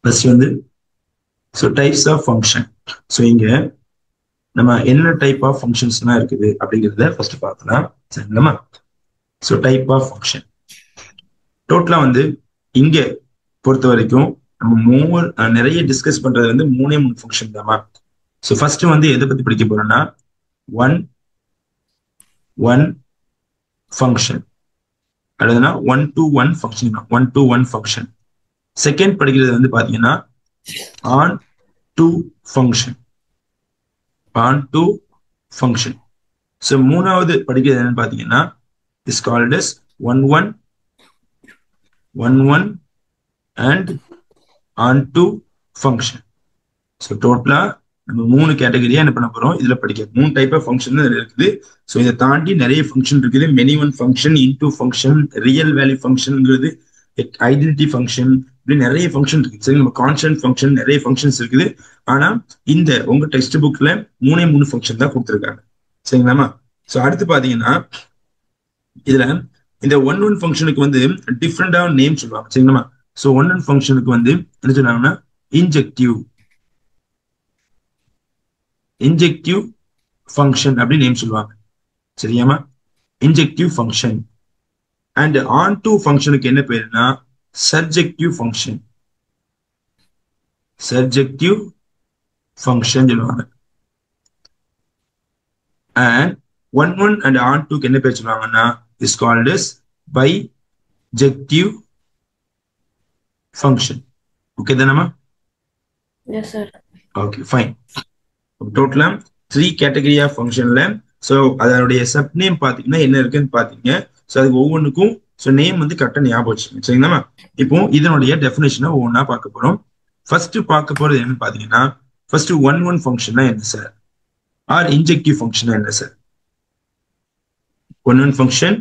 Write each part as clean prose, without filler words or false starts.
First வந்து so types of function. So இங்க நம்ம என்ன டைப் ஆஃப் ஃபங்க்ஷன்ஸ்லாம் இருக்குது அப்படிங்கிறத ஃபர்ஸ்ட் பார்க்கலாம். சரிங்களா? ஸோ டைப் ஆஃப் ஃபங்க்ஷன் டோட்டலா வந்து இங்க பொறுத்த வரைக்கும் நம்ம நிறைய டிஸ்கஸ் பண்றது வந்து மூணு ஃபங்க்ஷன் தாமா. ஸோ ஃபர்ஸ்ட் வந்து எதை பத்தி படிக்க போறோம்னா ஒன் ஒன் ஃபங்க்ஷன் அல்லதுனா 1-to-1 function. 1-to-1 function. Second படிக்கிறது வந்து பாத்தீங்கன்னா onto function. Onto function. So மூணாவது படிக்கிறது என்னன்னு பாத்தீங்கன்னா is called as 1-1 1-1 and onto function. So totally நம்ம மூணு கேட்டகரியா என்ன பண்ண போறோம் இதுல படிக்க. மூணு டைப் ஆஃப் ஃபங்க்ஷன் இருக்குது. ஸோ இதை தாண்டி நிறைய ஃபங்க்ஷன் இருக்குது. Many one function, into function, real value ஃபங்க்ஷன்ங்கிறது, ஐடென்டிட்டி ஃபங்க்ஷன், இப்படி நிறைய ஃபங்க்ஷன் இருக்கு. சரி, நம்ம கான்ஸ்டன்ட் ஃபங்க்ஷன், நிறைய ஃபங்க்ஷன்ஸ் இருக்குது. ஆனா இந்த உங்க டெக்ஸ்ட் புக்ல மூணு ஃபங்க்ஷன் தான் கொடுத்துருக்காங்க. சரிங்களாமா? ஸோ அடுத்து பாத்தீங்கன்னா இதுல இந்த 1-1 ஃபங்க்ஷனுக்கு வந்து டிஃப்ரெண்டா நேம் சொல்லுவாங்க. சரிங்களா? ஸோ 1-1 ஃபங்க்ஷனுக்கு வந்து என்ன சொல்றாங்கன்னா இன்ஜெக்டிவ் ஃபங்க்ஷன் அப்படி நேம் சொல்லுவாங்க. சரியாமா? Injective function. And onto ஃபங்க்ஷனுக்கு என்ன பேருன்னா சர்ஜெக்டிவ் ஃபங்க்ஷன். சர்ஜெக்டிவ் ஃபங்க்ஷன் சொல்லுவாங்க. அண்ட் 1-1 அண்ட் ஆன் டுக்கு என்ன பேர் சொல்லுவாங்கன்னா is called as bijective function. Okay தானேமா? Yes, sir. Okay, fine. Totally 3 category of ஃபங்க்ஷன்ல. ஸோ அதனுடைய சப் நேம் பாத்தீங்கன்னா என்ன இருக்குன்னு பாத்தீங்க. ஸோ அதுக்கு ஒவ்வொன்றுக்கும் ஸோ நேம் வந்து கரெக்டா ஞாபகம் வச்சுக்கோங்க. சரிங்களா? இப்போ இதனுடைய டெஃபினேஷனை ஒவ்வொன்றா பார்க்க போறோம். ஃபர்ஸ்ட் பார்க்க போறது என்னன்னு பாத்தீங்கன்னா ஃபர்ஸ்ட் 1-1 ஃபங்க்ஷன்னா என்ன சார், ஆர் இன்ஜெக்டிவ் ஃபங்க்ஷனா என்ன sir? 1-1 function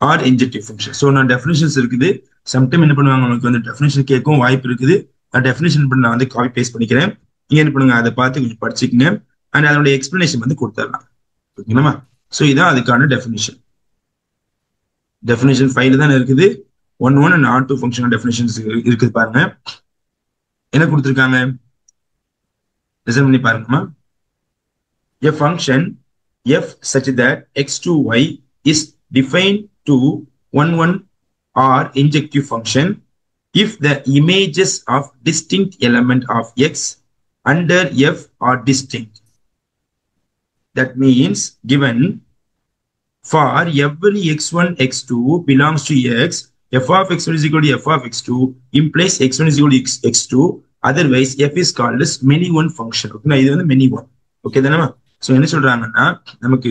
or injective function. So நான் டெஃபினேஷன்ஸ் இருக்குது. சம்டைம் என்ன பண்ணுவாங்க, உங்களுக்கு வந்து டெஃபினேஷன் கேட்கும் வாய்ப்பு இருக்குது. நான் டெஃபினேஷன் பண்ணி நான் வந்து காப்பி பேஸ்ட் பண்ணிக்கிறேன். நீங்க என்ன பண்ணுங்க, அதை பார்த்து கொஞ்சம் படிச்சுக்கங்க. அண்ட் அதனுடைய எக்ஸ்பிளனேஷன் வந்து கொடுத்துடலாம். ஓகேங்களா? ஸோ இதான் அதுக்கான டெஃபினேஷன். டெஃபினேஷன் ஃபைல் தான் இருக்குது. 1-1 and onto function definitions இருக்குது பாருங்க. என்ன கொடுத்துருக்காங்க லிசன் பண்ணி பாருங்கம்மா. A function f such that x2y is defined to 1-1 or injective function if the images of distinct element of x under f are distinct. That means given for every x1 x2 belongs to x, f of x1 is equal to f of x2 implies x1 is equal to x2. Otherwise f is called as many one function. Okay, இது வந்து many one. Okay தானே? So என்ன சொல்றாங்கன்னா நமக்கு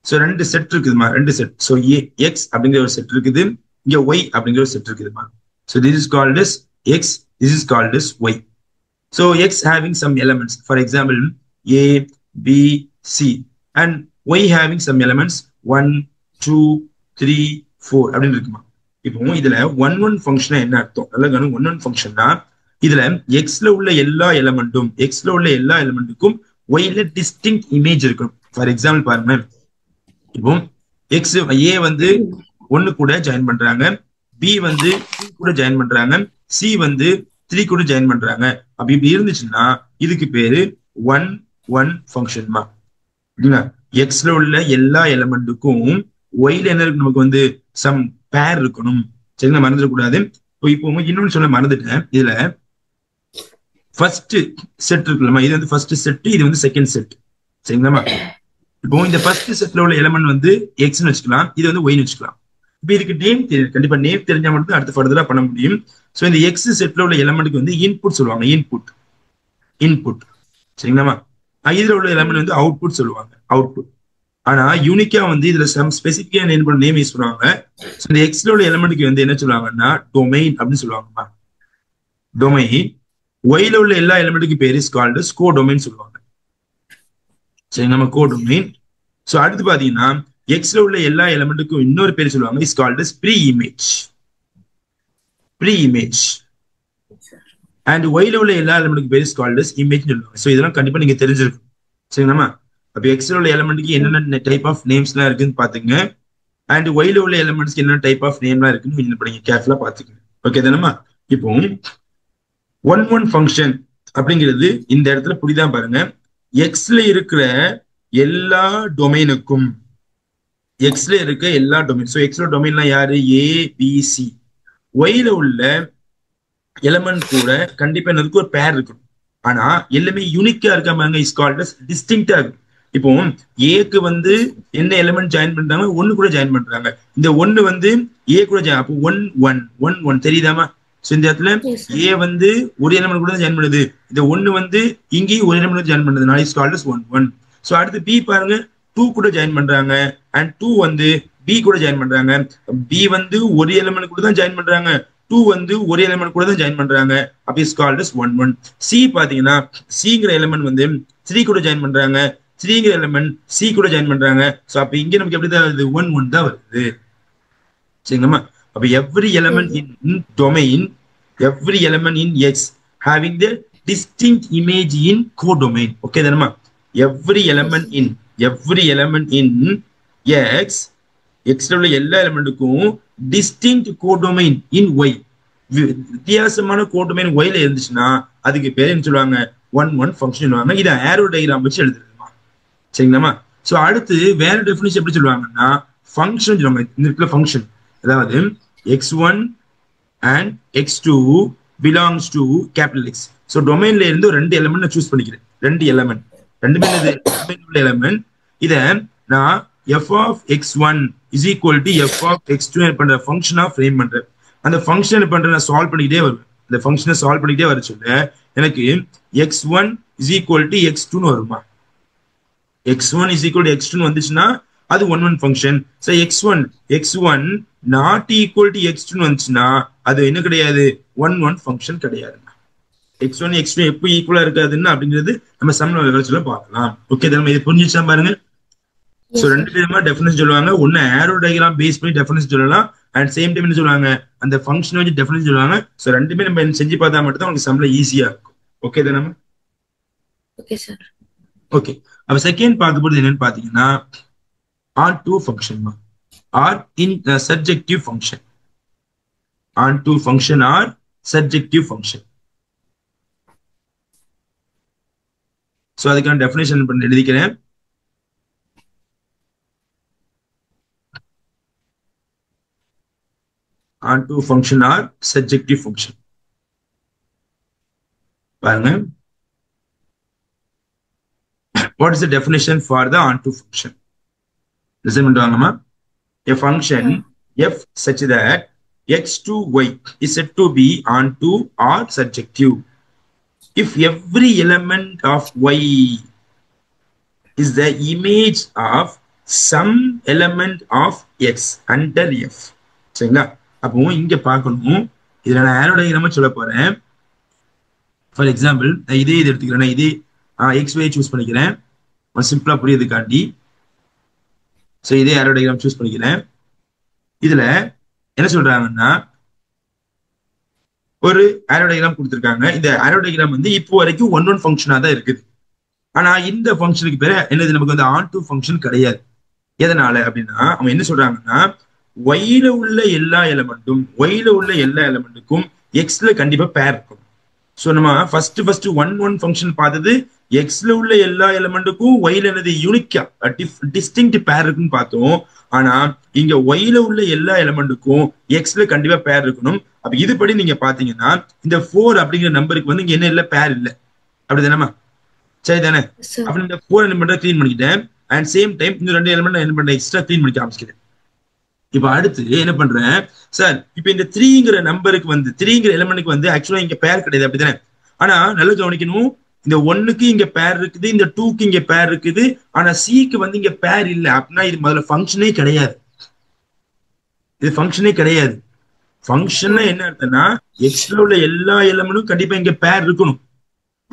so ரெண்டு set இருக்குதுமா. ரெண்டு set. So X அப்படிங்கிற ஒரு செட் இருக்குது, இங்க ஒய் அப்படிங்கிற ஒரு செட் இருக்குதுமா. So this is called as X, this is called as Y. So X having some elements, for example A B C, and Y having some elements 1 2 3 4 அப்படின்னு இருக்குமா. இப்போ இதுல 1-1 ஃபங்க்ஷன் என்ன அர்த்தம்? நல்லா கவனிங்க. 1-1 ஃபங்க்ஷன்னா இதுல எக்ஸ்ல உள்ள எல்லா எலமெண்ட்டுக்கும் ஒய்ல டிஸ்டிங்க் இமேஜ் இருக்கும். ஃபார் எக்ஸாம்பிள் பாருங்க, இப்போ எக்ஸ் ஏ வந்து 1 கூட ஜாயின் பண்றாங்க, பி வந்து 2 கூட ஜாயின் பண்றாங்க, சி வந்து 3 கூட ஜாயின் பண்றாங்க. அப்படி இருந்துச்சுன்னா இதுக்கு பேரு 1-1 ஃபங்க்ஷன்மா. எக்ஸ்ல உள்ள எல்லா எலமெண்ட்டுக்கும் ஒய்ல என்ன இருக்கு, நமக்கு வந்து சம் பேர் இருக்கணும். சரிங்களா? மறந்துடக்கூடாது. இப்போ இன்னொன்னு சொல்ல மறந்துட்டேன். இதுல ஃபர்ஸ்ட் செட் இருக்குல்லமா, இது வந்து ஃபர்ஸ்ட் செட், இது வந்து செகண்ட் செட். சரிங்களா? இப்போ இந்த ஃபர்ஸ்ட் செட்ல உள்ள எலமெண்ட் வந்து எக்ஸ்னு வச்சுக்கலாம், இது வந்து ஒய்னு வச்சுக்கலாம். இப்போ இதுக்கு நேம் தெரியும். கண்டிப்பா நேம் தெரிஞ்சா மட்டும் அடுத்து ஃபர்தரா பண்ண முடியும். ஸோ இந்த எக்ஸ் செட்ல உள்ள எலமெண்ட்டுக்கு வந்து இன்புட் சொல்லுவாங்க. இன்புட். சரிங்களா? இதுல உள்ள எலமெண்ட் வந்து அவுட்புட் சொல்லுவாங்க. அவுட்புட். ஆனா யூனிக்கா வந்து இதுல சம் ஸ்பெசிபிக்கா நேம் யூஸ் பண்ணுவாங்க. இந்த எக்ஸ்ல உள்ள எலமெண்ட்டுக்கு வந்து என்ன சொல்லுவாங்கன்னா டொமைன் அப்படின்னு சொல்லுவாங்கம்மா. டொமைன். ஒய்ல உள்ள எல்லா எலிமெண்ட்டுக்கு பேர் இஸ் கால்டு கோடொமைன் சொல்லுவாங்க. சரி, நம்ம கோடொமைன். ஸோ அடுத்து பாத்தீங்கன்னா எக்ஸ்ல உள்ள எல்லா எலிமெண்ட்டுக்கும் இன்னொரு பேர் சொல்லுவாங்க, is called pre image. And ஒய்ல உள்ள எல்லா எலிமெண்ட்டுக்கு பேர் இஸ் கால்டு இமேஜ் சொல்லுவாங்க. ஸோ இதெல்லாம் கண்டிப்பா நீங்க தெரிஞ்சிருக்கும். சரிங்களா? அப்ப எக்ஸ்ல உள்ள எலிமெண்ட்டுக்கு என்னென்ன டைப் ஆஃப் நேம்ஸ் எல்லாம் இருக்குன்னு பாத்துங்க. அண்ட் ஒய்ல உள்ள எலிமெண்ட்ஸ்க்கு என்னென்ன டைப் ஆஃப் நேம்லாம் இருக்குன்னு நீங்க கேர்ஃபுல்லா பாத்துக்கங்க. ஓகே தானம்மா? இப்போ ஒன் ஒன் ஃபங்க்ஷன் அப்படிங்கிறது இந்த இடத்துல புரிதான் பாருங்க. எக்ஸ்ல இருக்கிற எல்லா டொமைனுக்கும் எக்ஸ்ல இருக்க எல்லா டொமைன், ஸோ எக்ஸ்ல டொமைன்லாம் யாரு? ஏ பி சி. ஒய்ல உள்ள எலமெண்ட் கூட கண்டிப்பா என்னதுக்கு ஒரு பேர் இருக்கும். ஆனா எல்லாமே யூனிக்கா இருக்க பாருங்க, இஸ் கால்ட் அஸ் டிஸ்டிங்டா இருக்கும். இப்போ ஏக்கு வந்து என்ன எலிமெண்ட் ஜாயின் பண்றாங்க? ஒன்னு கூட ஜாயின் பண்றாங்க. இந்த ஒன்னு வந்து ஏ கூட ஜாயின், அப்போ ஒன் ஒன் ஒன் ஒன் தெரியுதாமா? ஸோ இந்த இடத்துல Yes, sir. ஏ வந்து ஒரு எலிமெண்ட் கூட ஜாயின் பண்ணுது, இந்த ஒன்னு வந்து இங்கேயும் ஒரு எலிமெண்ட் ஜாயின் பண்ணுது, is called as one one. So அடுத்து பி பாருங்க, டூ கூட ஜாயின் பண்றாங்க, அண்ட் டூ வந்து பி கூட ஜாயின் பண்றாங்க. பி வந்து ஒரு எலிமெண்ட் கூட தான் ஜாயின் பண்றாங்க, டூ வந்து ஒரு எலிமெண்ட் கூட தான் ஜாயின் பண்றாங்க, அப்ப is called as one one. C பாத்தீங்கன்னா சிங்கிற எலிமெண்ட் வந்து த்ரீ கூட ஜாயின் பண்றாங்க, த்ரீங்கிற எலிமெண்ட் சி கூட ஜாயின் பண்றாங்க. ஸோ அப்ப இங்க நமக்கு எப்படி தான் வருது? ஒன் ஒன் தான் வருது. சரிங்கம்மா? அப்ப every element in domain, every element in X having the distinct image in codomain. Okay தானம்மா? எவ்ரி எலிமெண்ட் இன், எவ்ரி எலிமெண்ட் இன் எக்ஸ், எக்ஸ்ல உள்ள எல்லா எலிமெண்ட்டுக்கும் டிஸ்டிங்க்ட் கோடொமைன் இன் ஒய், வித்தியாசமான கோடொமைன் ஒய்ல இருந்துச்சுன்னா அதுக்கு பேர் என்ன சொல்லுவாங்க? ஒன் ஒன் ஃபங்க்ஷன் சொல்லுவாங்க. இதை ஆரோ டயக்ராம் வச்சு எழுதுறதுமா. சரிங்களாமா? ஸோ அடுத்து வேற டெஃபினிஷன் எப்படி சொல்லுவாங்கன்னா ஃபங்க்ஷன் சொல்லுவாங்க. இந்த இடத்துல ஃபங்க்ஷன், அதாவது x one and x two belongs to capital x. So டொமைன்ல இருந்து ரெண்டு எலிமெண்ட் சூஸ் பண்ணிக்கிறேன், ரெண்டு எலிமெண்ட், ரெண்டுமே டொமைன் உள்ள எலிமெண்ட். இதை நான் F of X one is equal to F of X two பண்ற ஃபங்க்ஷனா ஃப்ரேம் பண்றேன். அந்த ஃபங்க்ஷன் பண்ற நான் சால்வ் பண்ணிக்கிட்டே வருவேன். அந்த ஃபங்க்ஷனை சால்வ் பண்ணிக்கிட்டே வர சொல்ல எனக்கு X one is equal to X டூன்னு வருமா? X one is equal to X டூன்னு வந்துச்சுன்னா அது one one function. So X one not equal to X டூன்னு வந்துச்சுன்னா அது என்ன கிடையாது? ஒன் ஒன் ஃபங்க்ஷன் கிடையாது. எக்ஸ் ஒன் எக்ஸ் டூ எப்போ ஈக்குவலா இருக்காதுன்னு அப்படிங்கிறது நம்ம சம்ல விவரத்துல பார்க்கலாம். ஓகே, நம்ம இது புரிஞ்சுச்சா பாருங்க. ஸோ ரெண்டு விதமா டெஃபினேஷன் சொல்லுவாங்க. ஒன்னு ஆரோ டயக்ராம் பேஸ் பண்ணி டெஃபினேஷன் சொல்லலாம், அண்ட் சேம் டைம் என்ன சொல்லுவாங்க? அந்த ஃபங்க்ஷன் வச்சு டெஃபினேஷன் சொல்லுவாங்க. ஸோ ரெண்டுமே நம்ம செஞ்சு பார்த்தா மட்டும் தான் உங்களுக்கு சம்ல ஈஸியா இருக்கும். ஓகே தானே? Okay, sir. ஓகே, அப்ப செகண்ட் பார்க்க போறது என்னன்னு பாத்தீங்கன்னா onto function or in surjective function. Onto function or surjective function. So அதுக்கான டெஃபினேஷன் பண்ணி எழுதிக்கிறேன். onto function or surjective function. பாருங்க, what is the definition for the onto function? Listen பண்ணுவாங்கம்மா. A function f such that x to y is said to be onto or surjective if every element of y is the image of some element of x under f. சரிங்களா? அப்போ இங்க பார்க்கணும், இதுல நான் ஆரோ diagram சொல்ல போறேன். For example இதே இது எடுத்துக்கிறேன், இதே எக்ஸ் ஒய் சூஸ் பண்ணிக்கிறேன் சிம்பிளா புரியுதுக்காண்டி. ஸோ இதே ஆரோ டயக்ராம் சூஸ் பண்ணிக்கிறேன். இதுல என்ன சொல்றாங்கன்னா ஒரு ஆரோ டயக்ராம் கொடுத்துருக்காங்க. இந்த ஆரோ டயக்ராம் வந்து இப்போ வரைக்கும் ஒன் ஒன் ஃபங்க்ஷனா தான் இருக்குது. ஆனா இந்த ஃபங்க்ஷனுக்கு பேரு என்னது? நமக்கு வந்து ஆன் டூ ஃபங்க்ஷன் கிடையாது. எதனால அப்படின்னா அவங்க என்ன சொல்றாங்கன்னா ஒய்ல உள்ள எல்லா எலமெண்ட்டுக்கும் எக்ஸ்ல கண்டிப்பா பேர் இருக்கும். ஸோ நம்ம ஃபர்ஸ்ட் ஒன் ஒன் ஃபங்க்ஷன் பார்த்தது எக்ஸ்ல உள்ள எல்லா எலமெண்ட்டுக்கும் ஒய்ல என்னது? யூனிக்கா டிஸ்டிங்க்ட் பேர் இருக்குன்னு பார்த்தோம். ஆனா இங்க ஒய்ல உள்ள எல்லா எலமெண்ட்டுக்கும் எக்ஸ்ல கண்டிப்பா பேர் இருக்கணும். அப்ப இதுபடி நீங்க பாத்தீங்கன்னா இந்த 4 அப்படிங்கிற நம்பருக்கு வந்து இங்க என்ன இல்ல? பேர் இல்ல. அப்படிதானே? சரி தானே? அப்ப இந்த 4 எலிமெண்ட் கிளீன் பண்ணிக்கிட்டேன். அண்ட் சேம் டைம் இந்த ரெண்டு எலிமெண்ட் என்ன பண்றேன்? எக்ஸ்ட்ரா கிளீன் பண்ணி ஆரம்பிச்சிக்கிறேன். இப்ப அடுத்து என்ன பண்றேன் சார்? இப்ப இந்த 3ங்கிற நம்பருக்கு வந்து 3ங்கிற எலிமெண்ட்டுக்கு வந்து ஆக்சுவலா இங்க பேர் கிடையாது, அப்படிதானே? ஆனா நல்லா கவனிக்கணும், இந்த 1க்கு இங்க பேர் இருக்குது, இந்த 2க்கு இங்க பேர் இருக்குது, ஆனா சிக்கு வந்து இங்க பேர் இல்ல. அப்படின்னா இது முதல்ல ஃபங்க்ஷனே கிடையாது. இது ஃபங்க்ஷனே கிடையாது. ஃபங்க்ஷன் என்ன அர்த்தம்னா எக்ஸ்ல உள்ள எல்லா எலிமெண்ட்டும் கண்டிப்பா இங்க பேர் இருக்கணும்.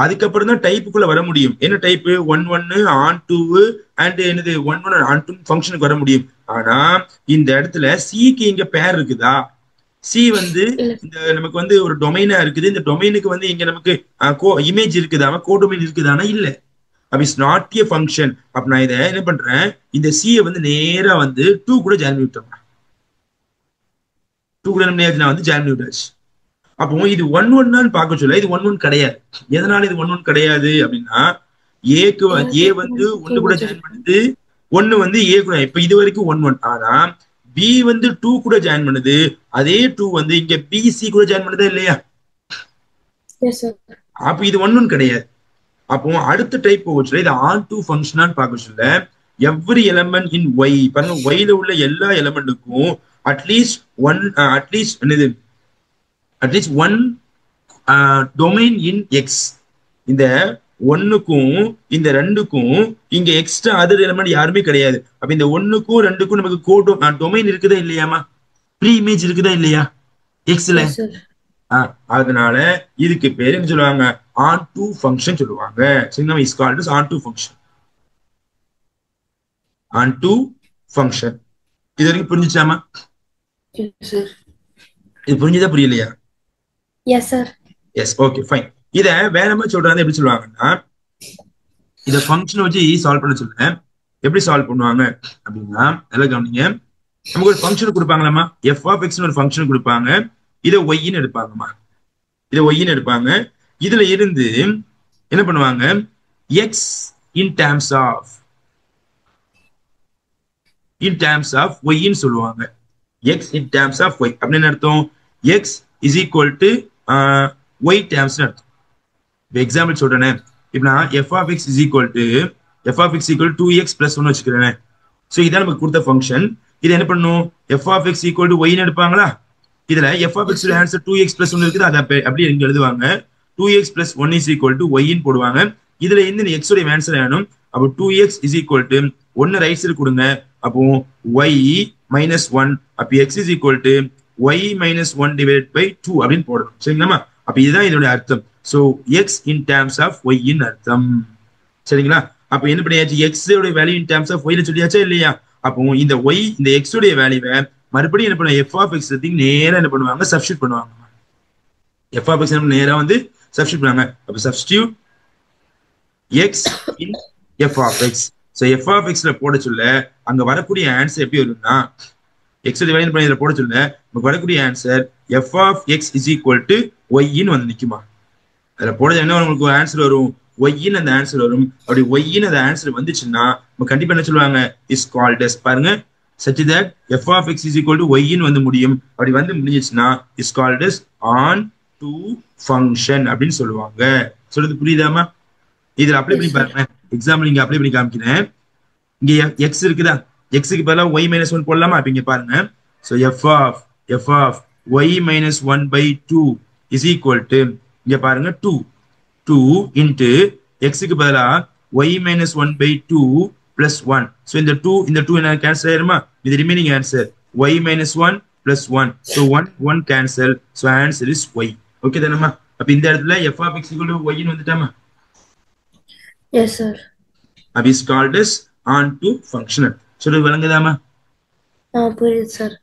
அதுக்கப்புறம் தான் டைப்புக்குள்ள வர முடியும். என்ன டைப்? ஒன் ஒன்னு ஆன் டூ அண்ட் என்னது? ஒன் ஒன் ஆன் டூ ஃபங்க்ஷனுக்கு வர முடியும். ஆனா இந்த இடத்துல சிக்கு இங்க பேர் இருக்குதா? சி வந்து இந்த நமக்கு வந்து ஒரு டொமைனா இருக்குது. இந்த டொமைனுக்கு வந்து இங்க நமக்கு இமேஜ் இருக்குதா? கோடொமைன் இருக்குதானா? இல்ல. அப்ப இட்ஸ் நாட் எ ஃபங்க்ஷன். அப்ப நான் இதை என்ன பண்றேன்? இந்த சியை வந்து நேரா வந்து 2 கூட ஜாயின் பண்ணி விட்டுறேன். 2 கூட நான் வந்து ஜாயின் பண்ணி விட்டாச்சு. அப்போ இது ஒன் ஒன்னு பார்க்க சொல்ல இது ஒன் ஒன் கிடையாது. எதனால இது ஒன் ஒன் கிடையாது அப்படின்னா ஏக்கு ஏ வந்து ஒன்னு கூட ஜாயின் பண்ணுது, ஒன்னு வந்து ஏ கூட. இப்ப இது வரைக்கும் ஒன் ஒன். ஆனா பி வந்து டூ கூட ஜாயின் பண்ணுது, அதே டூ வந்து இங்க பிசி கூட ஜாயின் பண்ணுதா இல்லையா? அப்ப இது ஒன் ஒன் கிடையாது. அப்போ அடுத்த டைப் போச்சுல இது ஆன் டூ ஃபங்க்ஷனான்னு பார்க்க சொல்ல எவ்ரி எலமெண்ட் இன் ஒய் பாருங்க, ஒய்ல உள்ள எல்லா எலமெண்ட்டுக்கும் அட்லீஸ்ட் ஒன் அட்லீஸ்ட் என்னது அட்லீஸ்ட் ஒன் டொமைன் இன் எக்ஸ். இந்த ஒன்னுக்கும் இந்த ரெண்டுக்கும் இங்க எக்ஸ்ட்ரா அதர் எலிமெண்ட் யாருமே கிடையாது. அப்ப இந்த ஒன்னுக்கும் ரெண்டுக்கும் நமக்கு டொமைன் இருக்குதா இல்லையாமா? ப்ரீ இமேஜ் இருக்குதா இல்லையா எக்ஸ்ல? அதனால இதுக்கு பேர் என்ன சொல்லுவாங்க? ஆன் டூ ஃபங்க்ஷன் சொல்லுவாங்க. சரிங்களா? Is called onto function. Onto function. இது வரைக்கும் புரிஞ்சுச்சாமா? இது புரிஞ்சுதா புரியலையா? Yes sir. Yes, okay fine. இத வேற மாதிரி சொல்றாங்க. எப்படி சொல்லுவாங்கன்னா இத ஃபங்க்ஷன் வச்சு சால்வ் பண்ண சொல்றேன். எப்படி சால்வ் பண்ணுவாங்க அப்படின்னா நல்லா கவனிங்க. நமக்கு ஒரு ஃபங்க்ஷன் கொடுப்பாங்களாமா, எஃப் ஆஃப் எக்ஸ்னு ஒரு ஃபங்க்ஷன் கொடுப்பாங்க. இதை ஒய்ன்னு எடுப்பாங்கம்மா. இதை ஒய்ன்னு எடுப்பாங்க. இதுல இருந்து என்ன பண்ணுவாங்க? எக்ஸ் இன் டேர்ம்ஸ் ஆஃப் ஒய்ன்னு சொல்லுவாங்க. X in terms of y அப்படின்னு அர்த்தம். X is equal to y டேர்ம்ஸ்னு அர்த்தம். இப்போ எக்ஸாம்பிள் சொல்றேனே, இப்போ நான் F of x is equal to 2x + 1 வச்சுக்கிறேன். ஸோ இதான் நமக்கு கொடுத்த ஃபங்க்ஷன். இது என்ன பண்ணும்? F of x equal to ஒய்னு எடுப்பாங்களா? இதுல f of X answer 2x + 1 இருக்குது, அதை அப்படியே இங்க எழுதுவாங்க. 2x + 1 இஸ் ஈக்குவல் டு ஒய்ன்னு போடுவாங்க. இதுல இருந்து எக்ஸ் உடைய ஆன்சர் வேணும். அப்போ 2x is equal to 1 right side கொடுங்க. அப்போ y - 1. அப்போ x is equal to y - 1 divided by 2 அப்படின்னு போடணும். சரிங்களா? அப்ப இதுதான் இதோட அர்த்தம். So x in terms of ஒய்யின் அர்த்தம். சரிங்களா? அப்ப என்ன பண்ணியாச்சு? எக்ஸ் உடைய வேல்யூ இன் டேர்ம்ஸ் ஆஃப் ஒய்ல சொல்லியாச்சா இல்லையா? அப்போ இந்த ஒய் இந்த எக்ஸ் உடைய வேல்யூவை மறுபடியும் என்ன பண்ணுவாங்க? எஃப் ஆஃப் எக்ஸ் நேரா என்ன பண்ணுவாங்க? சப்ஸ்டியூட் பண்ணுவாங்க. எஃப் ஆஃப் எக்ஸ் நேரா வந்து சப்ஸ்டியூட் பண்ணுவாங்க. அப்ப substitute x in f of x. So f of எக்ஸ்ல போட சொல்ல அங்க வரக்கூடிய ஆன்சர் எப்படி வரும்னா எக்ஸ் வேல்யூ பண்ணி இதில் போட சொல்ல நமக்கு வரக்கூடிய answer f of x is equal to ஒய்ன்னு வந்து நிற்குமா? அதில் போட என்ன உங்களுக்கு ஒரு ஆன்சர் வரும்? ஒய்ன்னு அந்த ஆன்சர் வரும். அப்படி ஒய்ன்னு அந்த ஆன்சர் வந்துச்சுன்னா நம்ம கண்டிப்பா என்ன சொல்லுவாங்க? இஸ் கால்ட் அஸ் பாருங்க such that f of x is equal to y-ன்னு வந்து முடியும். அப்படி வந்து முடிஞ்சிச்சுன்னா is called as onto function அப்படின்னு சொல்லுவாங்க. சொல்றது புரியுதாமா? இதுல அப்ளை பண்ணி பாருங்க. எக்ஸாம்பிள் இங்க அப்ளை பண்ணி காமிக்கிறேன். இங்க எக்ஸ் இருக்குதா? எக்ஸுக்கு பதிலாக y - 1 போடலாமா? அப்ப இங்க பாருங்க. So f of y - 1 by 2 is equal to இங்க பாருங்க 2 into எக்ஸுக்கு பதிலாக y - 1 by 2 plus 1. ஸோ இந்த 2 என்ன கேன்சல் ஆயிருமா? இது remaining answer y - 1 plus 1. So 1 cancel. So answer is y. Okay தானம்மா? அப்ப இந்த இடத்துல f of x equal to y ன்னு வந்துட்டாமா? Yes sir. அப்ப is called as onto ஃபங்க்ஷனல். சொல்றது விளங்குதாமா? புரியுது சார்.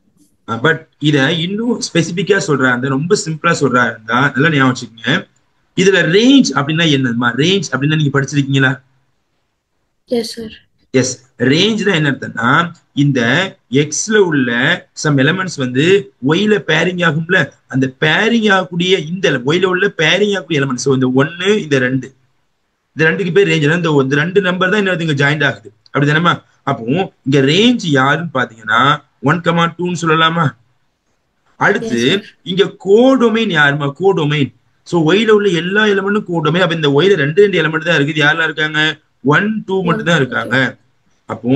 பட் இத இன்னும் ஸ்பெசிபிக்கா சொல்றாங்க, ரொம்ப சிம்பிளா சொல்றா இருந்தா நல்லா ஞாபகம் வச்சுக்கோங்க. இதுல ரேஞ்ச் அப்படின்னா என்னதுமா? ரேஞ்ச் அப்படின்னா நீங்க படிச்சிருக்கீங்களா? S sir. எஸ், ரேஞ்ச் தான் என்ன அர்த்தம்னா இந்த எக்ஸ்ல உள்ள சம் எலிமெண்ட்ஸ் வந்து ஒய்ல பேரிங் ஆகும்ல, அந்த பேரிங் ஆகக்கூடிய இந்த ஒய்ல உள்ள பேரிங் ஆகக்கூடிய எலிமெண்ட்ஸ் இந்த 1 இந்த 2 இந்த ரெண்டுக்கு பேர் ரேஞ்ச். இந்த 2 நம்பர் தான் என்ன ஜாயிண்ட் ஆகுது. அப்படி தானேமா? அப்போ இங்க ரேஞ்ச் யாருன்னு பாத்தீங்கன்னா 1,2ன்னு சொல்லலாமா? அடுத்து இங்க கோடொமைன் யாருமா? கோடொமைன். சோ ஒய்ல உள்ள எல்லா எலிமெண்ட்டும் கோடொமைன். அப்ப இந்த ஒய்ல 2 எலிமெண்ட் தான் இருக்குது. யாரெல்லாம் இருக்காங்க? 1, 2 மட்டும் தான் இருக்காங்க. அப்போ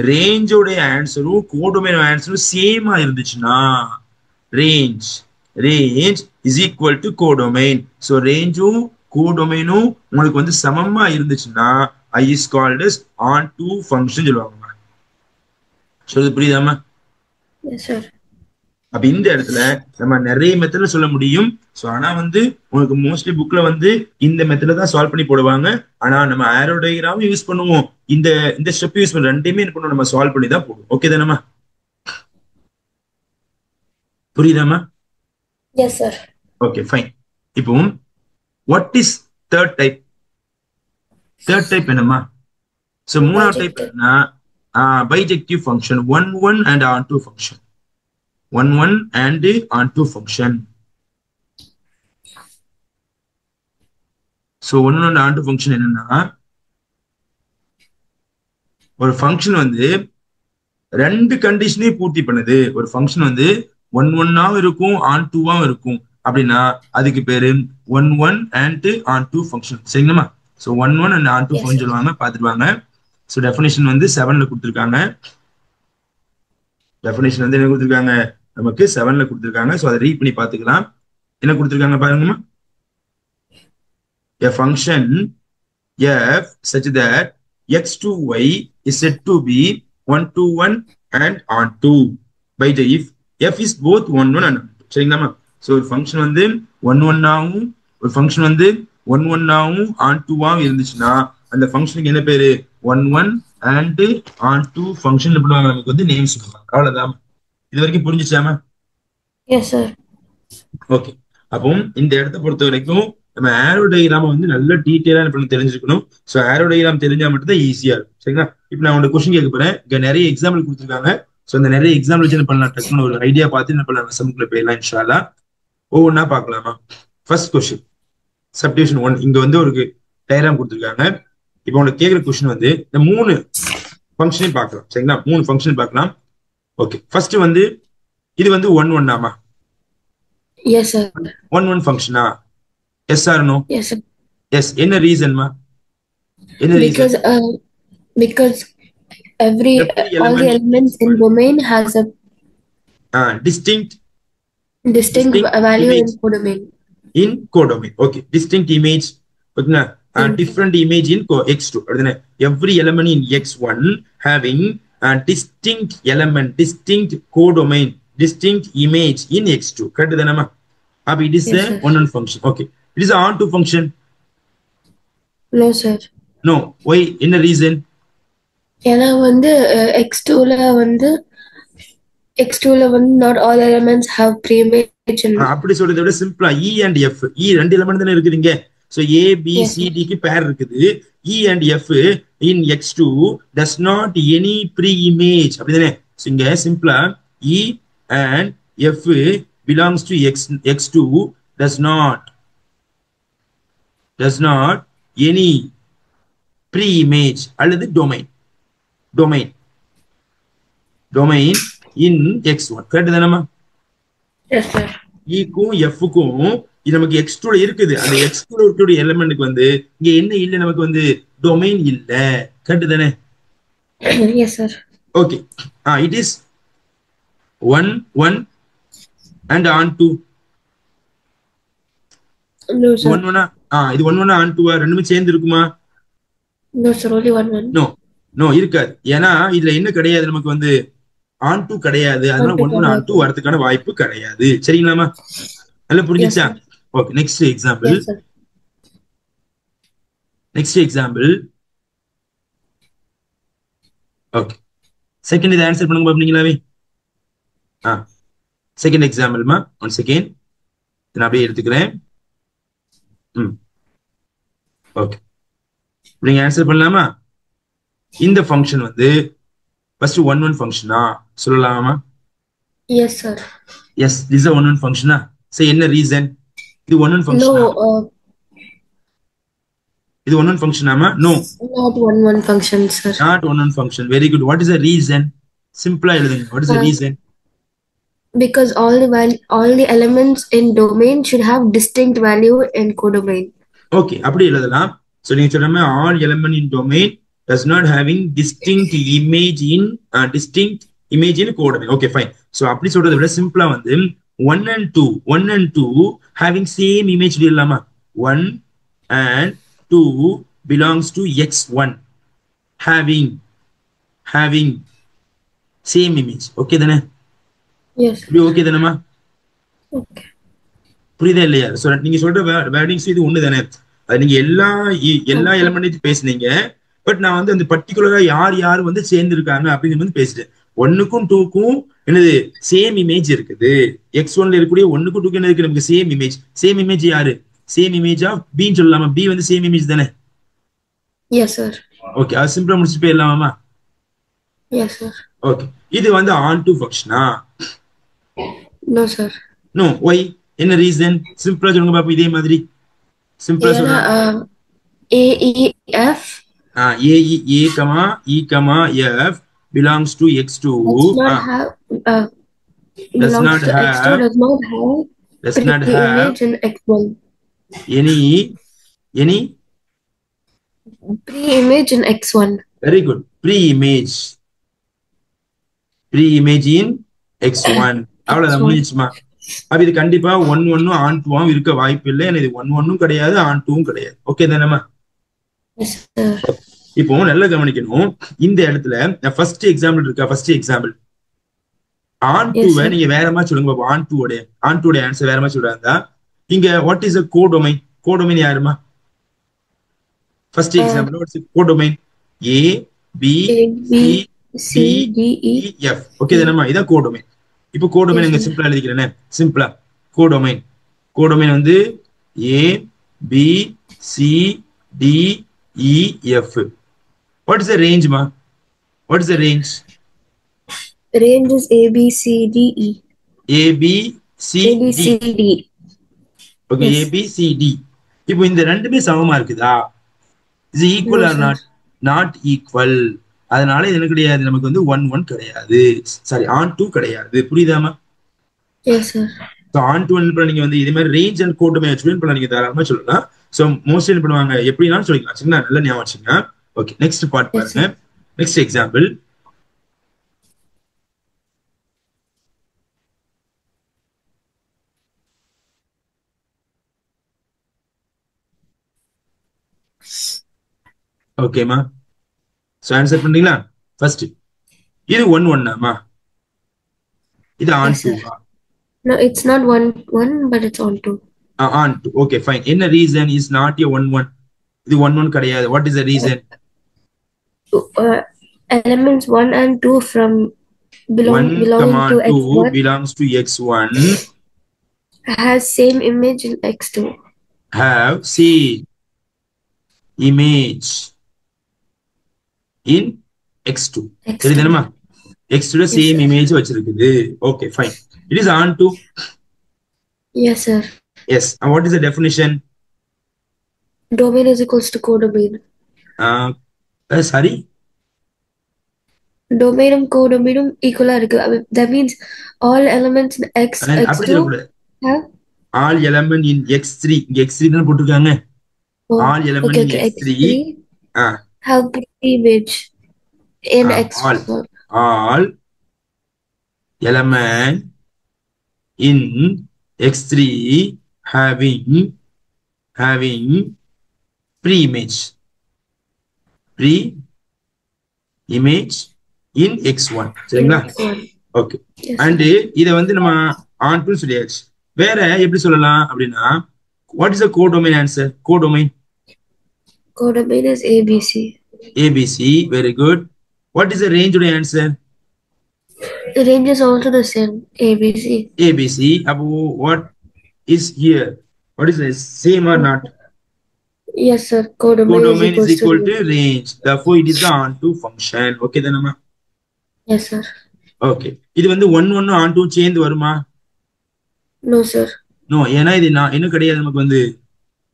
ரேஞ்சோட ஆன்சரும் கோடொமைன் ஆன்சரும் சேமா இருந்துச்சுன்னா range is equal to codomain. So ரேஞ்சும் கோடொமைனும் உங்களுக்கு வந்து சமமா இருந்துச்சுன்னா I is called as onto function சொல்லுவாங்க. சொல்றது புரியுதாமா? Yes sir. அப்ப இந்த இடத்துல நம்ம நிறைய மெத்தட்ல சொல்ல முடியும். சோ ஆனா வந்து உங்களுக்கு மோஸ்ட்லி புக்ல வந்து இந்த மெத்தட்ல தான் சால்வ் பண்ணி போடுவாங்க. ஆனா நம்ம ஆரோ டயகிராம் யூஸ் பண்ணுவோம். இந்த ஸ்டெப் யூஸ் பண்ண ரெண்டையுமே என்ன பண்ணுவோம்? நம்ம சால்வ் பண்ணி தான் போடுவோம். ஓகே தானேமா? புரியுதாமா? Yes sir. Okay fine. இப்போ what is third type? Third type என்னமா? சோ மூணாவது டைப் என்ன? Bijective function 1 and onto function. 1 and onto function. So ஒன்னோட ஆன் டு ஃபங்க்ஷன் என்னன்னா, ஒரு ஃபங்க்ஷன் வந்து ரெண்டு கண்டிஷனையும் பூர்த்தி பண்ணுது. ஒரு ஃபங்க்ஷன் வந்து ஒன்னாவும் இருக்கும் ஆன் டூவாவும் இருக்கும் அப்படின்னா அதுக்கு பேரு one and onto function. சரிங்களா? So one and onto Yes, function sir. சொல்லுவாங்க, பார்த்துருவாங்க. ஸோ டெஃபினேஷன் வந்து 7ல கொடுத்துருக்காங்க. டெஃபினேஷன் வந்து என்ன கொடுத்துருக்காங்க, நமக்கு 7ல கொடுத்துருக்காங்க. ஸோ அதை ரீட் பண்ணி பார்த்துக்கலாம். என்ன கொடுத்துருக்காங்க பாருங்கம்மா. A function f such that x to y is said to be 1 to 1 and on 2 by the if f is both 1 1 and on 2. சரிங்களா? ஸோ ஒரு ஃபங்க்ஷன் வந்து ஒன்னாவும் ஒரு ஃபங்க்ஷன் வந்து ஒன்னாவும் ஆன் டூவாவும் இருந்துச்சுன்னா அந்த ஃபங்க்ஷனுக்கு என்ன பேரு, one and onto function நமக்கு வந்து நேம் சொல்லுவாங்க. அவ்வளவுதான். இது வரைக்கும் புரிஞ்சுச்சாமா? Yes, sir. ஓகே. அப்போ இந்த இடத்த பொறுத்த வரைக்கும் நம்ம ஆரோ டயக்ராம் வந்து நல்ல டீட்டெயிலா நம்ம தெரிஞ்சிருக்கணும். ஸோ ஆரோ டயக்ராம் தெரிஞ்சா மட்டும் தான் ஈஸியா இருக்கும். சரிங்களா? இப்போ நான் உங்க கொஸ்டின் கேட்க போறேன். இங்க நிறைய எக்ஸாம்பிள் கொடுத்துருக்காங்க. ஸோ அந்த நிறைய எக்ஸாம்பிள் வச்சு என்ன பண்ணலாம், டக்குன்னு ஒரு ஐடியா பார்த்து என்ன பண்ணலாம், சம்முக்குள்ள போயிடலாம் இன்ஷா அல்லாஹ். ஒவ்வொன்றா பார்க்கலாமா? First question subdivision 1. இங்க வந்து ஒரு டயக்ராம் கொடுத்துருக்காங்க. இப்போ உங்களுக்கு கேட்குற கொஸ்டின் வந்து இந்த 3 ஃபங்க்ஷனையும் பார்க்கலாம். சரிங்களா? 3 ஃபங்க்ஷன் பார்க்கலாம். ஓகே. ஃபர்ஸ்ட் வந்து இது வந்து ஒன்னாமா? Yes, sir. ஒன் ஃபங்க்ஷனா? Yes or no? Yes, sir. Yes. என்ன ரீசன்மா? என்ன Because reason? because all the elements in domain has a distinct distinct value image in codomain. in codomain. Okay. Distinct image. ஓகேங்களா? Different image in x2. அப்படிதானே? Every element in x1 having a distinct element, distinct codomain, distinct image in x2. Correct தானேமா? அப்ப it is Yes, a sir. one function. Okay. It is a onto function. No, sir. No. Why? என்ன reason? ஏன்னா வந்து x2ல வந்து not all elements have pre-image in அப்படி சொல்றதை விட சிம்பிளா E and F, E ரெண்டு எலிமெண்ட் தானே இருக்குதுங்க. So A B Yes, C D க்கு பேர் இருக்குது. E and F in x2 does not any pre-image. அப்படிதானே? சோ இங்க சிம்பிளா E and F belongs to x2 does not any pre-image அல்லது domain in x1. கரெக்ட் தானேமா? Yes, sir. க்கும் எஃப்க்கும் இது நமக்கு x2 இருக்குது. அந்த x2 இருக்கக்கூடிய எலிமெண்ட்க்கு வந்து இங்க என்ன இல்ல, நமக்கு வந்து டொமைன் இல்ல. கரெக்ட் தானே? Yes, sir. Okay. It is 1 and on 2. No, sir. 1 இது 1 on 2 ரெண்டுமே சேர்ந்து இருக்குமா? No, sir. Only one. No இருக்காது. ஏன்னா இதுல என்ன கிடையாது, நமக்கு வந்து on 2 கிடையாது. அதனால 1 on 2 வரதுக்கான வாய்ப்பு கிடையாது. சரிங்களாமா? நல்லா புரிஞ்சுச்சா? Okay. Next example. Yes, sir. Okay. Second இதை ஆன்சர் பண்ணுங்க பாப்பீங்களாவே. செகண்ட் எக்ஸாம்பிள்மா. ஒன் செகண்ட் நான் அப்படியே எடுத்துக்கிறேன். ஓகே. நீங்க ஆன்சர் பண்ணலாமா? இந்த ஃபங்க்ஷன் வந்து ஃபர்ஸ்ட் ஒன் ஃபங்க்ஷனா சொல்லலாமா? Yes, sir. Yes. This one ஃபங்க்ஷனா? சரி, என்ன ரீசன்? இது ஒன் ஃபங்க்ஷனா? No, இது ஒன் ஃபங்க்ஷனாமா? No, not one function, sir. Not one function. Very good. What is the reason? சிம்பிளா எழுதுங்க. What is the reason? Because all the elements in domain should have distinct value in codomain. Okay. அப்படி எழுதலாம். So நீங்க சொல்ற மாதிரி all element in domain does not having distinct image in codomain. Okay, fine. So அப்படி சொல்றதை விட சிம்பிளா வந்து 1 and 2 having same image இல்லாமா? 1 and 2 belongs to x1 having same image. Okay தானே? Yes. ஓகே தானேமா? Okay. புரியுதா இல்லையா? நீங்க சொல்ற வேர்டிங்ஸ் இது ஒண்ணு தானே? அது நீங்க எல்லா எலிமெண்ட்டையும் பேசுனீங்க. பட் நான் வந்து அந்த பர்டிகுலரா யார் வந்து சேர்ந்து இருக்காங்க அப்படின்னு வந்து பேசுறேன். 1க்கும் 2க்கும் என்னது சேம் இமேஜ் இருக்குது. x1ல இருக்கக்கூடிய 1க்கும் 2க்கும் என்ன இருக்கு, நமக்கு சேம் இமேஜ். சேம் இமேஜ் யாரு? சேம் இமேஜ் ஆஃப் பின்னு சொல்லலாமா? பி வந்து சேம் இமேஜ் தானே? Yes, sir. ஓகே. அது சிம்பிளா முடிச்சு போயிடலாமா? Yes, sir. ஓகே. இது வந்து ஆன் டு ஃபங்க்ஷனா? No, sir. நோ. ஒய்? என்ன ரீசன்? சிம்பிளா சொல்லுங்க பாப்போம். இதே மாதிரி சிம்பிளா சொல்லுங்க. A, E, F A comma E comma F belongs to X2. does not have Does belongs not to X2 have does not have pre-image in X1. any Pre-image in X1. very good pre-image in X1. அவ்வளவுதான் X1. முடிஞ்சுமா. அப்ப இது கண்டிப்பா 1 on 2 இருக்க வாய்ப்பு இல்லை. இது 1 கிடையாது, on 2 கிடையாது. ஓகே தானேமா? Yes, sir. இப்போ நல்லா கவனிக்கணும். இந்த இடத்துல ஃபர்ஸ்ட் எக்ஸாம்பிள் இருக்கா? ஃபர்ஸ்ட் எக்ஸாம்பிள் ஆன் 2 நீங்க வேற மாதிரி சொல்லுங்க பாப்போம். ஆன் 2 ஆன்சர் வேற மாதிரி சொல்றாங்க. இங்க what is a codomain? Codomain யாருமா? First example what's codomain? A B C D E F. Okay தானேமா? இதான் கோடொமைன். இப்போ கோடொமைன் இங்க சிம்பிளா எழுதிக்கிறேனே. சிம்பிளா கோடொமைன் வந்து A B C D E F. What is the range ma? What is the range? Range is A B C D E. A B C D. Okay, yes. A B C D. இப்போ இந்த ரெண்டுமே சமமா இருக்குதா? Is it equal or not? Not equal. அதனால இது என்ன கிடையாது, நமக்கு வந்து 1 கிடையாது. சாரி, ஆன் 2 கிடையாது. புரியுதாமா? Yes sir. So on 2 என்ன நீங்க வந்து இதே மாதிரி ரேஞ்ச் அண்ட் கோடொமைன் எக்ஸ்பிளைன் பண்ண நீங்க தாராளமா சொல்லலாம். சோ மோஸ்ட்லி என்ன பண்ணுவாங்க, எப்படினாலும் சொல்லிக்கலாம். சரிங்களா? நல்ல ஞாபகம் வச்சுங்க. ஓகே, நெக்ஸ்ட் பார்ட் பாருங்க. Next example. ஓகேமா? சோ ஆன்சர் பண்ணீங்களா? ஃபர்ஸ்ட் இது 1 ஆமா? இது on 2. No, it's not 1 but it's on 2. On 2. Okay, fine. என்ன ரீசன் இஸ் நாட் a 1 இது 1 கிடையாது. What is the reason? Elements 1 and 2 from belonging to X1 belongs to X1 has same image in X2. Have same image in X2. சரிதானமா? X2 same image வச்சிருக்குது. Okay, fine. It is on 2. Yes sir. Yes. And what is the definition? Domain is equals to codomain. Sorry? Domain codomain equal இருக்கு. That means all elements in X2 have all element in X3. X3 தான் போட்டுருக்காங்க. All element in X3 have pre-image in X1. All element in X3 having pre-image in X1. சரிங்களா? Okay. And இத வந்து நம்ம on 2 சொல்லியாச்சு. வேற எப்படி சொல்லலாம் அப்படின்னா, what is the codomain answer? Codomain is ABC. ABC, very good. What is the range of the answer? The range is also the same, ABC. ABC. What is here? What is this? Same or not? Yes sir. Codomain is equal to range. Therefore, it is the onto function. Okay then, amma? Yes sir. Okay. இது வந்து 1 onto சேர்ந்து வருமா? No sir. No, ஏன்னா இது இன்னும் கிடையாது, நமக்கு வந்து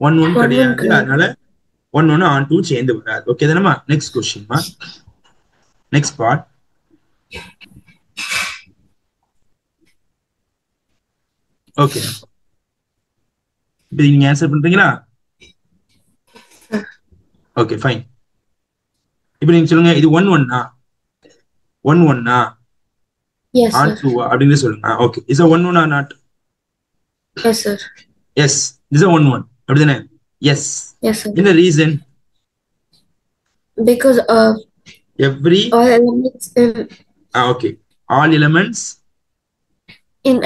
1 கிடையாது. அதனால 1 onto சேர்ந்து வராது. Okay then, amma? Next question ma. Next part. Okay. இப்போ நீங்க ஆன்சர் பண்றீங்களா? Okay, fine. இப்போ நீங்க சொல்லுங்க, இது 1 Yes on 2 அப்படினு சொல்லுங்க. Okay, is a 1 or not? Yes sir. Yes, this is a 1 அப்படிதானே? Yes. Yes sir. என்ன reason? Because all elements in okay, all elements in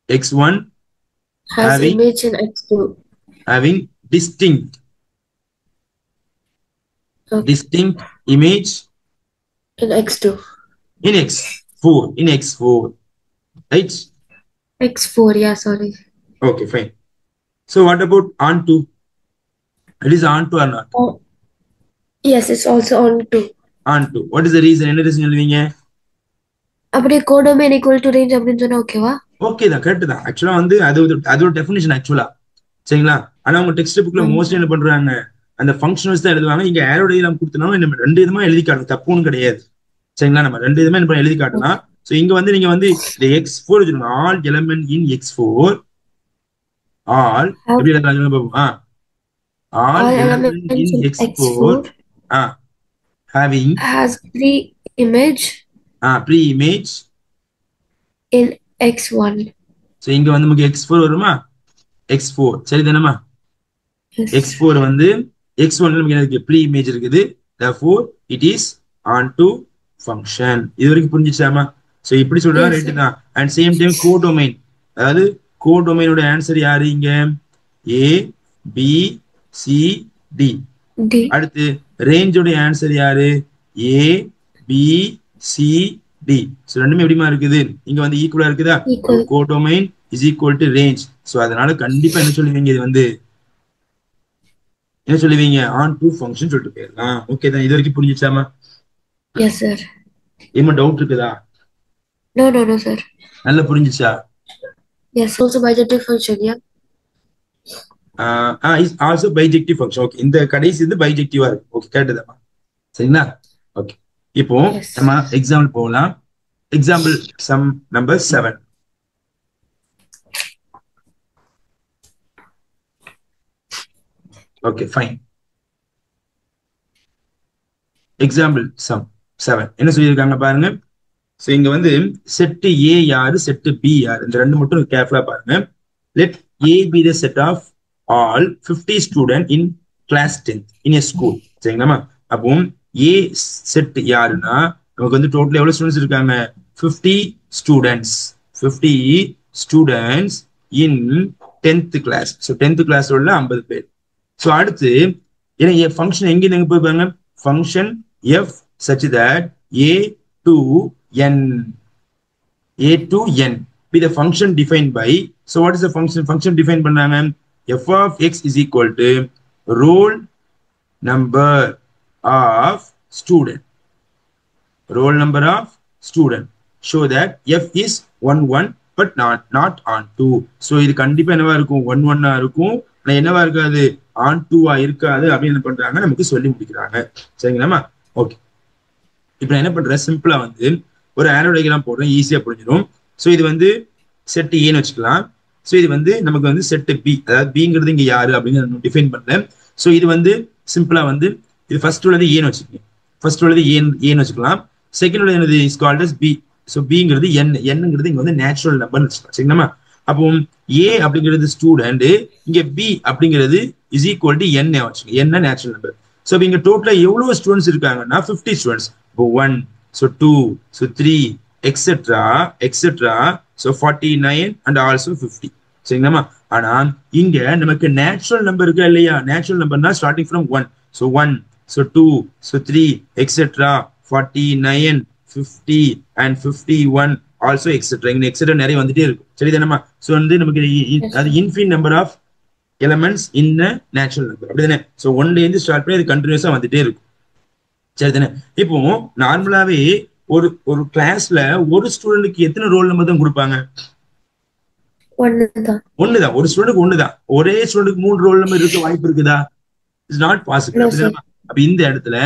X1 has having image in X2 having distinct image in X2 in X4, right? X4, yeah, sorry. Okay, fine. So what about on 2? It is on 2 or not? Yes, it's also on 2. On 2. What is the reason? என்ன reason சொல்வீங்க? அப்படியே codomain equal to range அப்படினு சொன்னா ஓகேவா? Okay தான், correct தான். ஆக்சுவலா வந்து அதோட டெஃபினிஷன் ஆக்சுவலா. சரிங்களா? ஆனா உங்க டெக்ஸ்ட் புக்ல மோஸ்ட்லி என்ன பண்றாங்க, அந்த ஃபங்க்ஷனல்ஸ் தான் எழுதுவாங்க. இங்க ஆரோ டயக்ராம் கொடுத்தனால நம்ம 2 விதமா எழுதி காட்டணும், தப்புன்னு கிடையாது. சரிங்களா, நம்ம 2 விதமா என்ன எழுதி காட்டலாம். சோ இங்க வந்து நீங்க வந்து இந்த x4 வச்சுக்கணும். ஆல் எலிமெண்ட் இன் x4, ஆல் எப்படி எழுதலாம் பாப்போம். All element in x4 having has pre-image pre-image in x1. So இங்க வந்து நமக்கு x4 வருமா, x4 சரிதானமா. Yes. x4 வந்து x1 நமக்கு என்ன இருக்கு, ப்ரீ இமேஜ் இருக்குது. therefore it is onto function. இது வரைக்கும் புரிஞ்சிச்சாமா. சோ இப்படி சொல்றா ரைட் தான். அண்ட் சேம் டைம் கோடொமைன், அதாவது கோடொமைனோட ஆன்சர் யாரு இங்க, a b c d. அடுத்து ரேஞ்சோட ஆன்சர் யாரு, a b c d. So ரெண்டுமே எப்படிமா இருக்குது, இங்க வந்து ஈக்குவலா இருக்குதா. Codomain is equal to range. So அதனால கண்டிப்பா என்ன சொல்லுவீங்க, இது வந்து என்ன சொல்லுவீங்க, ஆன் டு ஃபங்க்ஷன் சொல்லிட்டு போயிடலாம். ஓகே தான், இது வரைக்கும் புரிஞ்சிச்சாமா. Yes sir. ஏமா டவுட் இருக்குதா? No sir. நல்லா புரிஞ்சிச்சா? Yes, also bijective function. Yeah is also bijective function. Okay, இந்த கடைசி இது பைஜெக்டிவா இருக்கு. ஓகே கேட்டதா, சரிங்களா. ஓகே, இப்போ நம்ம எக்ஸாம்பிள் போகலாம். Example sum number 7. Okay fine. Example sum 7 என்ன சொல்லியிருக்காங்க பாருங்க. சோ இங்க வந்து செட் ஏ யாரு, செட் பி யாரு, இந்த ரெண்டு மட்டும் கேர்ஃபுல்லா பாருங்க. Let A be the set of all 50 student in class 10th in a school. சரிங்களா. அப்போ ஏ செட் யாருன்னா நமக்கு வந்து டோட்டல் எவ்வளவு ஸ்டூடெண்ட்ஸ் இருக்காங்க, 50 students. 50 students in 10th class. So 10th class உள்ள 50 பேர். ஸோ அடுத்து ஏன்னா ஃபங்க்ஷன் எங்க எங்க போய் பாருங்க, function f such that a to n be the function defined by. So what is the function defined பண்ணாங்க, f of x is equal to roll number of student. Show that f is 1 but not on 2. so இது கண்டிப்பா என்னவா இருக்கும், 1 இருக்கும். ஆனா என்னவா இருக்காது, on 2 இருக்காது அப்படின்னு என்ன பண்றாங்க, நமக்கு சொல்லி முடிக்கிறாங்க. சரிங்களா. ஓகே, இப்போ நான் என்ன பண்றேன், சிம்பிளா வந்து ஒரு ஆரோ டயக்ராம் போடுறேன், ஈஸியா புரிஞ்சிடும். ஸோ இது வந்து செட் ஏன்னு வச்சுக்கலாம். ஸோ இது வந்து நமக்கு வந்து செட் பி, அதாவது பிங்கிறது இங்க யாரு அப்படின்னு டிஃபைன் பண்ணேன். ஸோ இது வந்து சிம்பிளா வந்து இது ஃபர்ஸ்ட் உள்ளது ஏன்னு வச்சுக்கோங்க. ஃபர்ஸ்ட் உள்ளது ஏன்னு வச்சுக்கலாம். செகண்ட் உள்ளது என்னது, is called as B. So பிங்கிறது என்னங்கிறது இங்க வந்து நேச்சுரல் நம்பர்னு வச்சுக்கலாம். சரிங்களா. அப்போ ஏ அப்படிங்கிறது ஸ்டூடெண்ட், இங்க பி அப்படிங்கிறது இஸ் ஈக்குவல் டு என் வச்சுக்கோங்க, என்ன நேச்சுரல் நம்பர். ஸோ இங்க டோட்டலா எவ்வளவு ஸ்டூடெண்ட்ஸ் இருக்காங்கன்னா 50 ஸ்டூடெண்ட்ஸ். இப்போ 1, so 2, so 3, etc. so 49 and also 50. சரிங்களா. ஆனா இங்க நமக்கு நேச்சுரல் நம்பர் இருக்கா இல்லையா, natural நம்பர்னா starting from 1. so 1, so 2, so 3, etc. 49, 50 and 51 also etc. இங்க etc நிறைய வந்துட்டே இருக்கும். சரிதானமா. சோ வந்து நமக்கு அது infinite number of elements in natural number, அப்படிதானே. ஸோ 1ல இருந்து ஸ்டார்ட் பண்ணி அது கண்டினியூஸா வந்துட்டே இருக்கும். சரிதானே. இப்போ நார்மலாவே ஒரு கிளாஸ்ல ஒரு ஸ்டூடெண்ட்டுக்கு எத்தனை ரோல் நம்பர் தான் கொடுப்பாங்க, ஒண்ணுதான். ஒரு ஸ்டூடெண்ட்டுக்கு ஒண்ணுதான். ஒரே ஸ்டூடெண்ட்டுக்கு 3 ரோல் நம்பர் இருக்க வாய்ப்பு இருக்குதா, இட்ஸ் நாட் பாசிபிள். அப்ப இந்த இடத்துல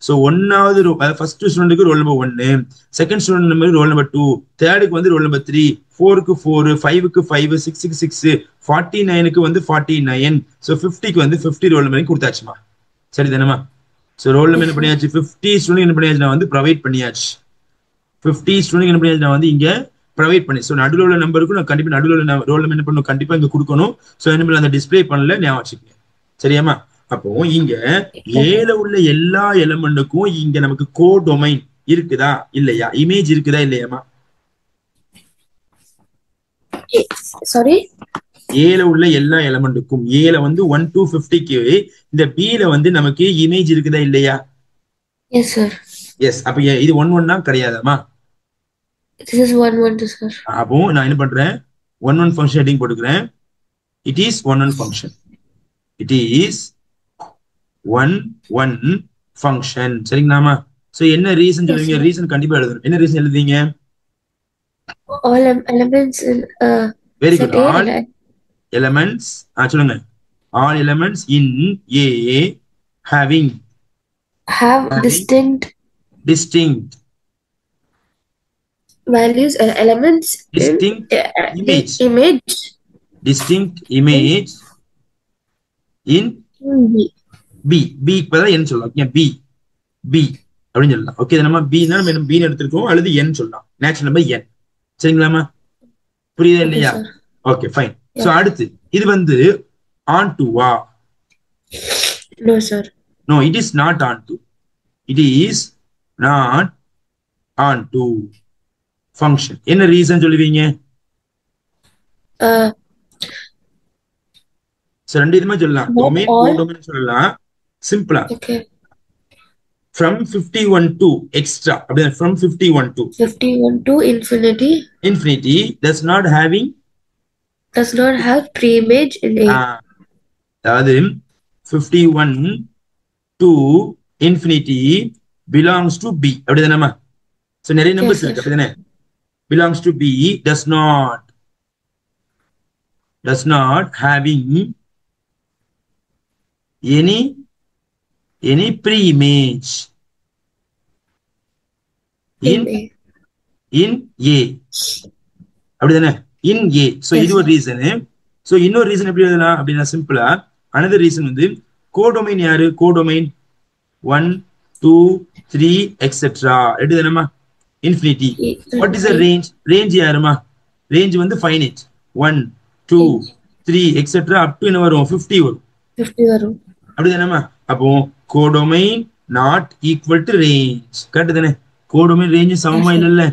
சோ ஒன்னாவது ஃபர்ஸ்ட் ஸ்டூடெண்ட்டுக்கு roll number 1, second student number roll number 2, தேர்டுக்கு வந்து ரோல் நம்பர் 3, 4க்கு 4, 5க்கு 5, 6க்கு 6, 49க்கு வந்து 49, சோ 50க்கு வந்து 50 ரோல் நம்பர் கொடுத்தாச்சுமா. சரிதானமா. சோ ரோல் நம்பர் என்ன பண்ணியாச்சு, 50 ஸ்டூடெண்ட் என்ன பண்ணியாச்சு, நான் வந்து ப்ரொவைட் பண்ணியாச்சு. 50 ஸ்டூடெண்ட் என்ன பண்ணியாச்சு, நான் வந்து இங்க ப்ரொவைட் பண்ணி. சோ நடுவில் உள்ள நம்பருக்கு நான் கண்டிப்பா நடுவில் உள்ள ரோல் நம்பர் என்ன பண்ணணும், கண்டிப்பா இங்க கொடுக்கணும். சோ என்ன அந்த டிஸ்பிளே பண்ணல, ஞாபகம் வச்சுக்கோங்க. சரியாமா. அப்போ இங்க ஏல உள்ள எல்லா எலிமெண்ட்டுக்கும் இங்க நமக்கு கோடொமைன் இருக்குதா இல்லையா, இமேஜ் இருக்குதா இல்லையாமா. சாரி, ஏல உள்ள எல்லா எலிமெண்ட்டுக்கும் ஏல வந்து 1 to 50க்கு இந்த பில வந்து நமக்கு இமேஜ் இருக்குதா இல்லையா. S sir. எஸ். அப்ப இது 1 தான் கிடையாதாமா. This is 1 sir. அப்போ நான் என்ன பண்றேன், 1 ஃபங்க்ஷன் ஹெட்டிங் போட்டுக்கிறேன். It is 1 function. It is 1 function. சரிங்களாமா. சோ என்ன ரீசன் சொல்லுவீங்க, ரீசன் கண்டிப்பா எழுதணும். என்ன ரீசன் எழுதுவீங்க, all elements in very good, all elements. சொல்லுங்க. all elements in A having have distinct distinct values and elements distinct image image distinct image in B. B க்கு பதிலா n சொல்லலாம். ஓகே B அப்படின்னு சொல்லலாம். ஓகே நம்ம B னா நம்ம B ன்னு எடுத்துக்கோம் அல்லது n சொல்லலாம். Natural number n. சரிங்களாமா? புரியுதா இல்லையா? Okay fine. சோ அடுத்து இது வந்து on to வா? No sir. No, it is not on to. It is not on to function. என்ன ரீசன் சொல்லுவீங்க? சோ ரெண்டு இதுமே சொல்லலாம். டொமைன் கோடொமைன் சொல்லலாம். சிம்பிளா. Okay. From 51 to extra. அப்படியே from 51 to 51 to infinity. Infinity does not have pre-image in A. அதாவது 51 to infinity belongs to B. அப்படிதானேமா? சோ நிறைய நம்பர்ஸ் இருக்கு அப்படிதானே? belongs to B does not having any pre-image in A. அப்படிதானே? in A. So இது ஒரு reason. So இன்னொரு reason எப்படி எழுதலாம் அப்படின்னா சிம்பிளா another reason வந்து கோடொமைன் யாரு? Codomain 1 2 3 etc. எடுதுனமா? infinity. What is the range? range யாருமா? range வந்து finite 1 2 3 etc. up to என்ன வரும்? 50 வரும். 50 வரும். அப்படிதானமா? அப்போ codomain not equal to range. Correct தானே? கோடொமைன் ரேஞ்ச் சமமா இல்லல்ல.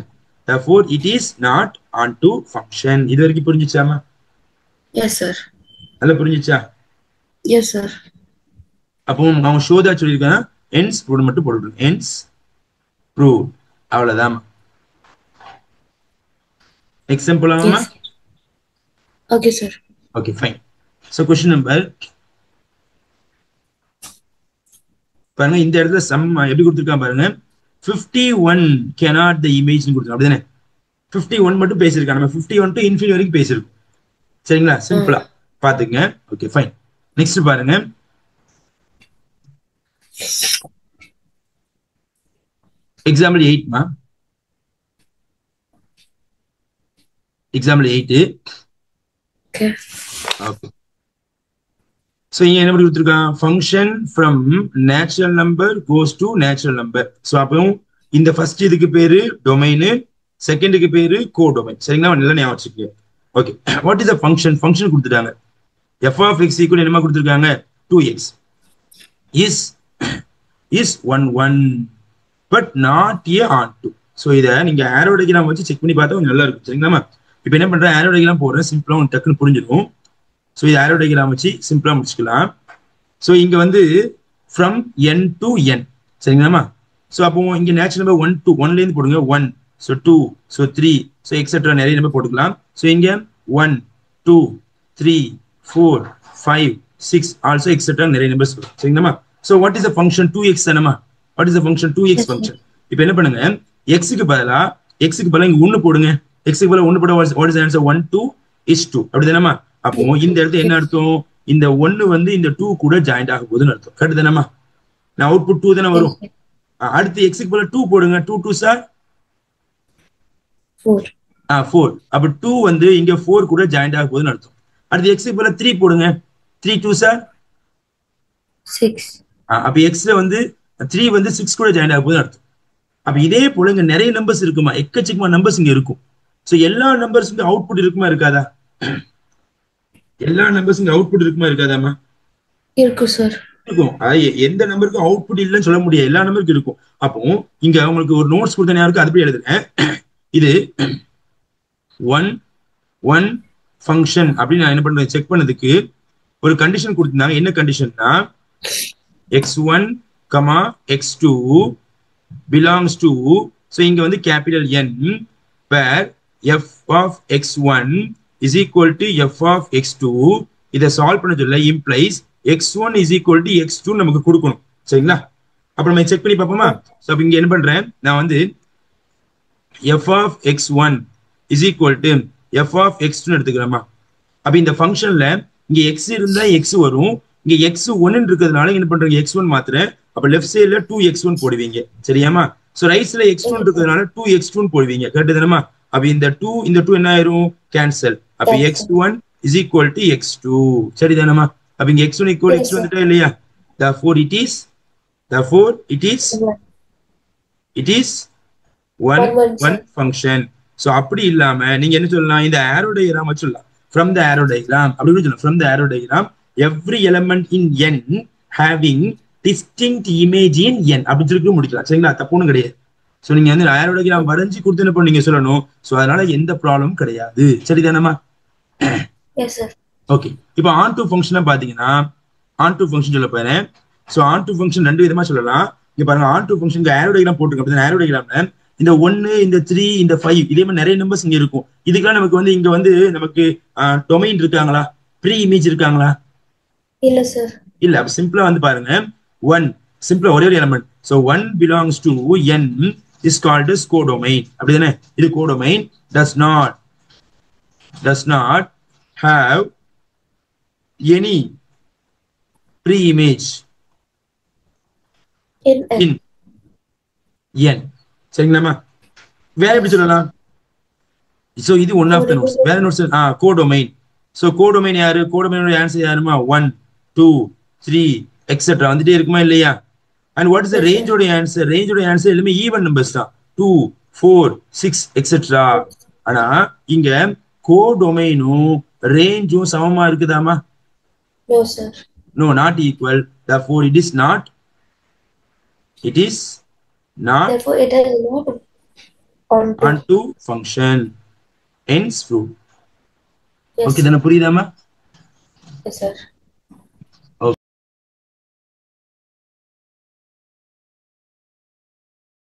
therefore it is not onto function. இது வரைக்கும் புரிஞ்சுச்சாமா? Yes sir. நல்லா புரிஞ்சுச்சா? Yes sir. அப்போ அவங்க ஷோ தான் சொல்லியிருக்காங்க hence proved மட்டும் போட்டுருங்க. hence proved அவ்வளவுதான். எக்ஸாம்பிள் ஆமா? Okay sir. Okay fine. So question number பாருங்க இந்த இடத்துல சம் எப்படி கொடுத்திருக்கான் பாருங்க 51 cannot the image னு கொடுத்திருக்கான் அப்படிதானே 51 மட்டும் பேசிருக்கான் நம்ம 51 to infinity வரைக்கும் பேசிருக்கோம் சரிங்களா சிம்பிளா பாத்துங்க ஓகே ஃபைன் நெக்ஸ்ட் பாருங்க எக்ஸாம்பிள் 8 மா எக்ஸாம்பிள் 8 okay okay so இங்க என்ன கொடுத்திருக்கான் function from natural number goes to natural number so அப்போ இந்த ஃபர்ஸ்ட் இதுக்கு பேரு டொமைன் செகண்டுக்கு பேரு கோடொமைன் சரிங்களா நல்லா ஞாபகம் வச்சுக்கங்க okay what is the function function கொடுத்துட்டாங்க f of x equal என்னமா கொடுத்திருக்காங்க 2x is 1 but not a onto so இத நீங்க arrow diagram வச்சு செக் பண்ணி பார்த்தா கொஞ்சம் நல்லா இருக்கும் சரிங்களா இப்போ என்ன பண்றேன் arrow diagram போடுறேன் சிம்பிளா உங்களுக்கு டக்குன்னு புரிஞ்சிடும் so இது arrow diagram வச்சு சிம்பிளா முடிச்சுக்கலாம் so இங்க வந்து from n to n சரிங்களா so அப்போ இங்க நேச்சுரல் நம்பர் 1 to 1 ல இருந்து போடுங்க 1 so 2 so 3 so etc நிறைய நம்பர் போட்டுக்கலாம் so இங்க 1 2 3 4 5 6 also etc நிறைய நம்பர்ஸ் சரிங்களா so what is the function 2x தானமா what is the function 2x function இப்போ என்ன பண்ணுங்க x க்கு பதிலா இங்க 1 போடுங்க x க்கு பதிலா 1 போட what is the answer 1 2 is 2 அப்படிதானமா அப்போ இந்த இடத்துல என்ன அர்த்தம் இந்த 1 வந்து இந்த 2 கூட ஜாயிண்ட் ஆக போகுதுன்னு அர்த்தம் கரெக்ட் தானமா நான் அவுட்புட் 2 தான வரும் அடுத்து x க்கு பதிலா 2 போடுங்க 2 2 சார் 4 4 அப்ப 2 வந்து இங்க 4 கூட ஜாயிண்ட் ஆக போகுதுன்னு அர்த்தம் அடுத்து x க்கு பதிலா 3 போடுங்க 3 2 சார் 6 அப்ப x ல வந்து 3 வந்து 6 கூட ஜாயின் ஆக போகுதுன்னு அர்த்தம் அப்ப இதே போல இங்க நிறைய நம்பர்ஸ் இருக்குமா எக்கச்சக்கமா நம்பர்ஸ் இங்க இருக்கும் சோ எல்லா நம்பர்ஸ் வந்து அவுட்புட் இருக்குமா இருக்காதா எல்லா நம்பர்ஸ் இங்க அவுட்புட் இருக்குமா இருக்காதாமா இருக்கும் சார் இருக்கும் எந்த நம்பருக்கு அவுட்புட் இல்லைன்னு சொல்ல முடியாது எல்லா நம்பருக்கும் இருக்கும் அப்போ இங்க உங்களுக்கு ஒரு நோட்ஸ் கொடுத்த நேரம் அது எப்படி எழுதுறேன் இது 1 ஃபங்க்ஷன் அப்படின்னு நான் என்ன பண்றேன் செக் பண்ணதுக்கு ஒரு கண்டிஷன் கொடுத்திருந்தாங்க என்ன கண்டிஷன்னா x1, x2 belongs to so இங்க வந்து capital N where f of x1 is equal to f of x2 இத சால்வ் பண்ண சொல்ல implies x1 is equal to x2 நமக்கு கொடுக்கணும் சரிங்களா அப்ப நம்ம செக் பண்ணி பாப்போமா சோ அப்ப இங்க என்ன பண்றேன் நான் வந்து f of x1 is equal to f of x2 எடுத்துக்கறேமா அப்ப இந்த ஃபங்க்ஷன்ல இங்க எக்ஸ் இருந்தா எக்ஸ் வரும், இங்க எக்ஸ் ஒன்னு இருக்கிறதுனால என்ன பண்றீங்க, எக்ஸ் ஒன் மாத்துறேன். அப்ப லெஃப்ட் சைட்ல 2x1 போடுவீங்க, சரியாமா? சோ ரைட் சைட்ல x1 இருக்கிறதுனால 2x2 போடுவீங்க, கரெக்ட் தானமா? அப்ப இந்த 2 என்ன ஆயிரும், கேன்சல். அப்ப x1 is equal to x2, சரிதானமா? அப்ப இங்க x1 equal to x2 வந்துட்டா இல்லையா? therefore it is one function. So அப்படி இல்லாம நீங்க என்ன சொல்லலாம், இந்த arrow diagram சொல்லலாம். From the arrow diagram அப்படி சொல்லலாம். From the arrow diagram every element in n having distinct image in n அப்படி சொல்லி முடிக்கலாம், சரிங்களா? தப்புன்னு கிடையாது. சோ நீங்க வந்து arrow diagram வரைஞ்சி கொடுத்து நீங்க சொல்லணும். சோ அதனால எந்த ப்ராப்ளமும் கிடையாது, சரிதானமா? Yes sir. ஓகே, இப்போ on to function பாத்தீங்கன்னா on to function சொல்ல போறேன். சோ on to function ரெண்டு விதமா சொல்லலாம். இங்க பாருங்க, on to function arrow diagram போட்டுருக்கேன். arrow diagramல இந்த 1 இந்த 3 இந்த 5 இதே மாதிரி நிறைய நம்பர்ஸ் இங்க இருக்கும். இதுக்கெல்லாம் நமக்கு வந்து இங்க வந்து நமக்கு டொமைன் இருக்காங்களா, ப்ரீ இமேஜ் இருக்காங்களா? இல்ல சார். இல்ல. அப்ப சிம்பிளா வந்து பாருங்க, 1 சிம்பிளா ஒரே ஒரு element. So 1 belongs to n is called as codomain, அப்படிதானே? இது codomain does not have any pre-image in n, சரிங்களாமா? வேற எப்படி சொல்லலாம்? சோ இது ஒன் ஆஃப் த நோட்ஸ். வேற நோட்ஸ் கோடொமைன். சோ கோடொமைன் யாரு, கோடொமைனோட ஆன்சர் யாருமா, 1 2 3 எக்ஸெட்ரா வந்துட்டே இருக்குமா இல்லையா? அண்ட் வாட் இஸ் த ரேஞ்சோட ஆன்சர்? ரேஞ்சோட ஆன்சர் எல்லாமே ஈவன் நம்பர்ஸ் தான், 2 4 6 எக்ஸெட்ரா. ஆனா இங்க கோடொமைனும் ரேஞ்சும் சமமா இருக்குதாமா? No sir. No, not equal. Therefore it is not therefore it is not onto function. Hence true. Yes. Okay, then புரியுதாமா? Yes sir.